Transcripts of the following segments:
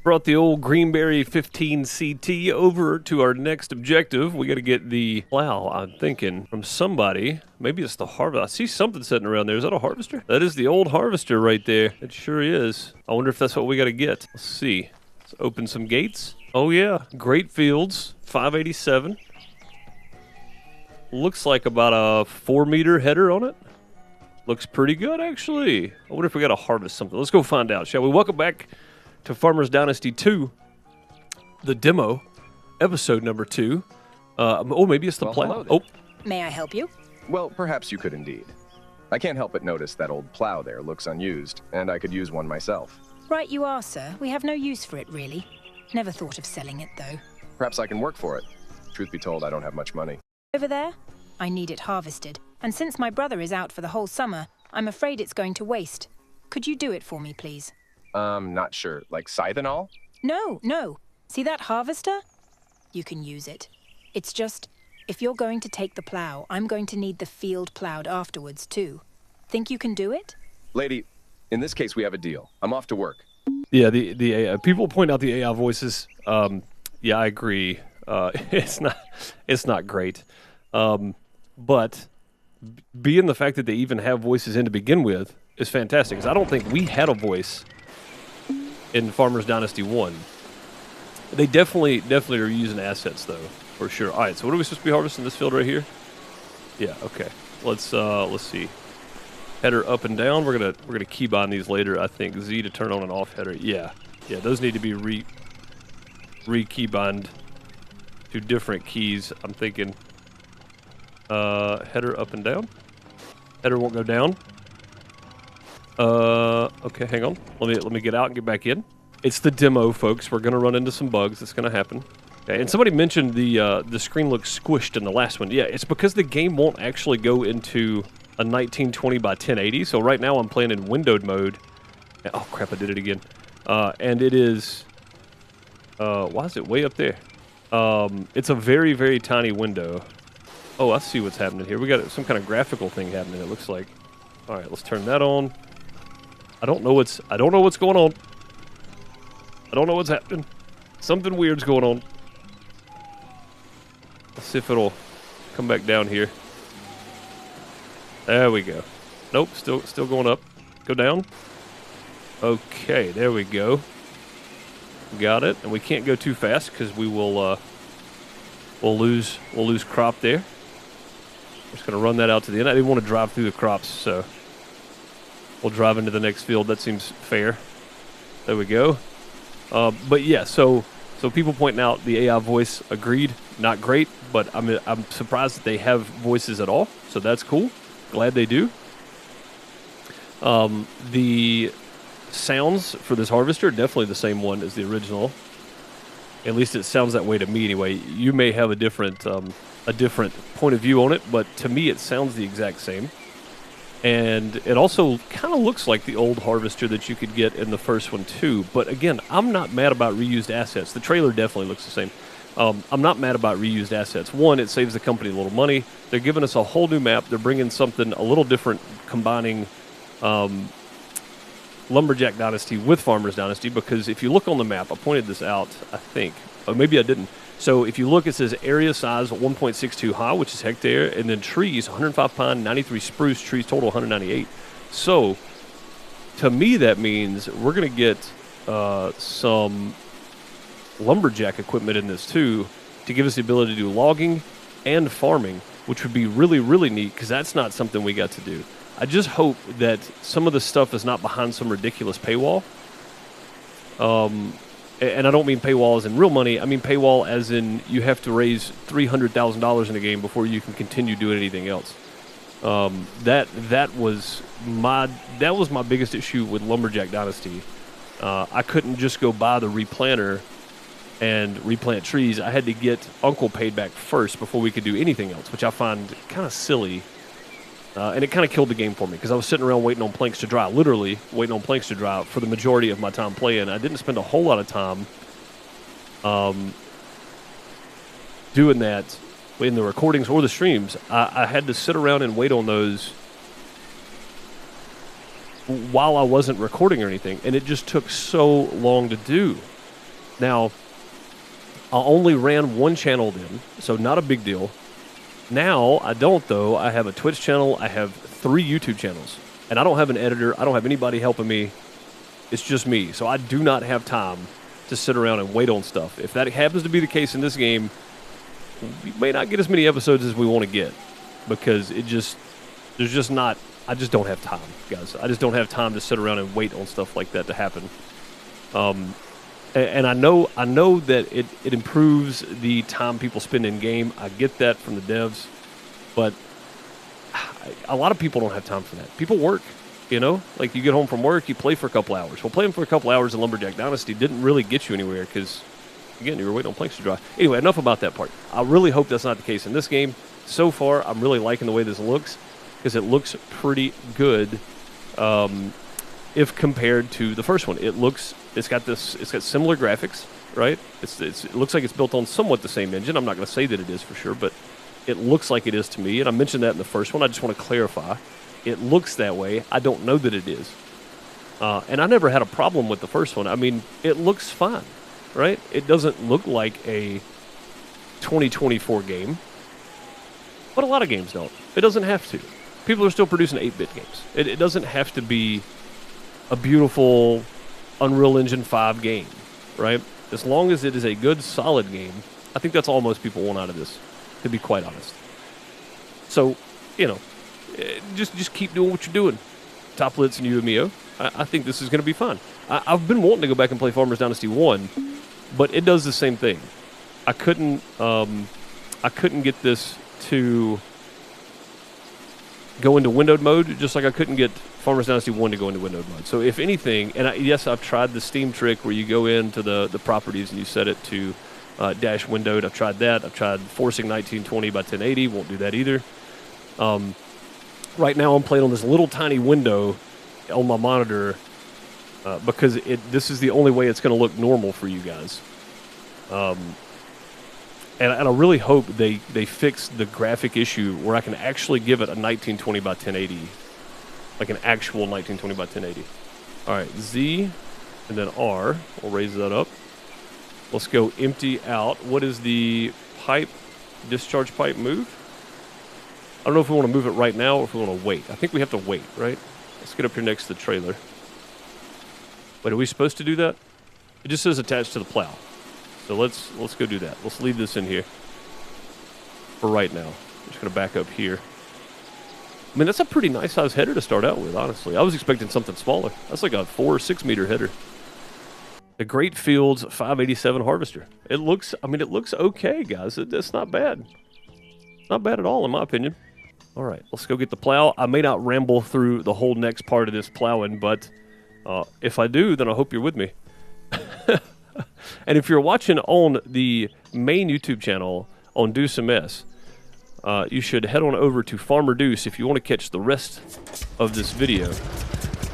Brought the old Greenberry 15 CT over to our next objective. We got to get the plow, I'm thinking, from somebody. Maybe it's the harvester. I see something sitting around there. Is that a harvester? That is the old harvester right there. It sure is. I wonder if that's what we got to get. Let's see. Let's open some gates. Oh, yeah. Great fields. 587. Looks like about a 4-meter header on it. Looks pretty good, actually. I wonder if we got to harvest something. Let's go find out, shall we? Welcome back to Farmers Dynasty 2, the demo, episode number 2. Oh, maybe it's the plow. Oh, may I help you? Well, perhaps you could indeed. I can't help but notice that old plow there looks unused, and I could use one myself. Right you are, sir. We have no use for it, really. Never thought of selling it, though. Perhaps I can work for it. Truth be told, I don't have much money. Over there? I need it harvested. And since my brother is out for the whole summer, I'm afraid it's going to waste. Could you do it for me, please? Not sure. Like scythe and all? No. See that harvester? You can use it. It's just, if you're going to take the plow, I'm going to need the field plowed afterwards, too. Think you can do it? Lady, in this case, we have a deal. I'm off to work. Yeah, the AI, people point out the AI voices. Yeah, I agree. It's not great. But being the fact that they even have voices in to begin with is fantastic. Because I don't think we had a voice in Farmers Dynasty 1. They definitely are using assets though, for sure. All right, so what are we supposed to be harvesting this field right here? Yeah, okay. Let's see. Header up and down. We're gonna keybind these later. I think Z to turn on and off header. Yeah. Those need to be re-keybind to different keys. I'm thinking header up and down. Header won't go down. Okay, hang on. Let me get out and get back in. It's the demo, folks. We're gonna run into some bugs. It's gonna happen. Okay, and somebody mentioned the screen looks squished in the last one. Yeah, it's because the game won't actually go into a 1920 by 1080. So right now I'm playing in windowed mode. Oh crap! I did it again. And it is. Why is it way up there? It's a very, very tiny window. Oh, I see what's happening here. We got some kind of graphical thing happening. It looks like. All right, let's turn that on. I don't know what's going on. I don't know what's happening. Something weird's going on. Let's see if it'll come back down here. There we go. Nope, still going up. Go down. Okay, there we go. Got it. And we can't go too fast because we will we'll lose crop there. We're just gonna run that out to the end. I didn't want to drive through the crops, so we'll drive into the next field. That seems fair. There we go. But yeah, so people pointing out the AI voice, agreed, not great, but I'm surprised that they have voices at all. So that's cool. Glad they do. The sounds for this harvester, definitely the same one as the original. At least it sounds that way to me anyway. You may have a different point of view on it, but to me it sounds the exact same. And it also kind of looks like the old harvester that you could get in the first one too. But again, I'm not mad about reused assets. The trailer definitely looks the same. I'm not mad about reused assets. One, it saves the company a little money. They're giving us a whole new map. They're bringing something a little different, combining Lumberjack Dynasty with Farmers Dynasty, because if you look on the map, I pointed this out, I think, or maybe I didn't. So if you look, it says area size 1.62 high, which is hectare, and then trees, 105 pine, 93 spruce, trees total 198. So to me, that means we're going to get some lumberjack equipment in this too, to give us the ability to do logging and farming, which would be really, really neat, because that's not something we got to do. I just hope that some of the stuff is not behind some ridiculous paywall. And I don't mean paywall as in real money. I mean paywall as in you have to raise $300,000 in the game before you can continue doing anything else. That was my biggest issue with Lumberjack Dynasty. I couldn't just go buy the replanter and replant trees. I had to get Uncle paid back first before we could do anything else, which I find kind of silly. And it kind of killed the game for me, because I was sitting around waiting on planks to dry, literally waiting on planks to dry for the majority of my time playing. I didn't spend a whole lot of time doing that in the recordings or the streams. I had to sit around and wait on those while I wasn't recording or anything, and it just took so long to do. Now, I only ran one channel then, so not a big deal. Now, I don't, though. I have a Twitch channel. I have 3 YouTube channels. And I don't have an editor. I don't have anybody helping me. It's just me. So I do not have time to sit around and wait on stuff. If that happens to be the case in this game, we may not get as many episodes as we want to get. Because there's just not, I just don't have time, guys. I just don't have time to sit around and wait on stuff like that to happen. And I know that it improves the time people spend in game. I get that from the devs, but a lot of people don't have time for that. People work, you know? Like, you get home from work, you play for a couple hours. Well, playing for a couple hours in Lumberjack Dynasty didn't really get you anywhere because, again, you were waiting on planks to dry. Anyway, enough about that part. I really hope that's not the case in this game. So far, I'm really liking the way this looks because it looks pretty good if compared to the first one. It's got similar graphics, right? It looks like it's built on somewhat the same engine. I'm not going to say that it is for sure, but it looks like it is to me. And I mentioned that in the first one. I just want to clarify. It looks that way. I don't know that it is. And I never had a problem with the first one. I mean, it looks fine, right? It doesn't look like a 2024 game, but a lot of games don't. It doesn't have to. People are still producing 8-bit games. It doesn't have to be a beautiful Unreal Engine 5 game, right? As long as it is a good, solid game, I think that's all most people want out of this, to be quite honest. So, you know, just keep doing what you're doing. Toplets and UMEO. I think this is going to be fun. I've been wanting to go back and play Farmers Dynasty 1, but it does the same thing. I couldn't get this to go into windowed mode, just like I couldn't get Farmers Dynasty 1 to go into windowed mode. So if anything, and yes, I've tried the Steam trick where you go into the properties and you set it to dash windowed. I've tried that. I've tried forcing 1920 by 1080. Won't do that either. Right now I'm playing on this little tiny window on my monitor because this is the only way it's going to look normal for you guys. And I really hope they fix the graphic issue where I can actually give it a 1920 by 1080. Like an actual 1920 by 1080. Alright, Z and then R. We'll raise that up. Let's go empty out. What is the pipe, discharge pipe move? I don't know if we want to move it right now or if we want to wait. I think we have to wait, right? Let's get up here next to the trailer. Wait, are we supposed to do that? It just says attached to the plow. So let's go do that. Let's leave this in here for right now. I'm just going to back up here. I mean, that's a pretty nice size header to start out with, honestly. I was expecting something smaller. That's like a 4 or 6 meter header. The Great Fields 587 harvester. It looks okay, guys. It's not bad. Not bad at all, in my opinion. All right, let's go get the plow. I may not ramble through the whole next part of this plowing, but if I do, then I hope you're with me. And if you're watching on the main YouTube channel on DeuceMS, you should head on over to FarmerDeuce if you want to catch the rest of this video.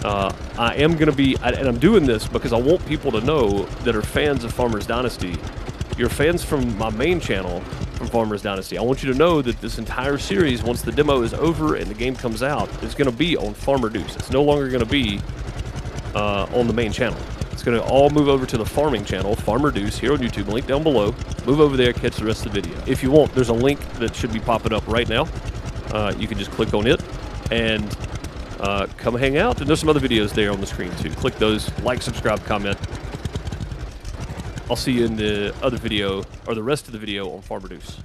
I am going to be, and I'm doing this because I want people to know that are fans of Farmers Dynasty. You're fans from my main channel from Farmers Dynasty. I want you to know that this entire series, once the demo is over and the game comes out, is going to be on FarmerDeuce. It's no longer going to be on the main channel. It's going to all move over to the farming channel, FarmerDeuce, here on YouTube. Link down below. Move over there, catch the rest of the video. If you want, there's a link that should be popping up right now. You can just click on it and come hang out. And there's some other videos there on the screen too. Click those, like, subscribe, comment. I'll see you in the other video, or the rest of the video on FarmerDeuce.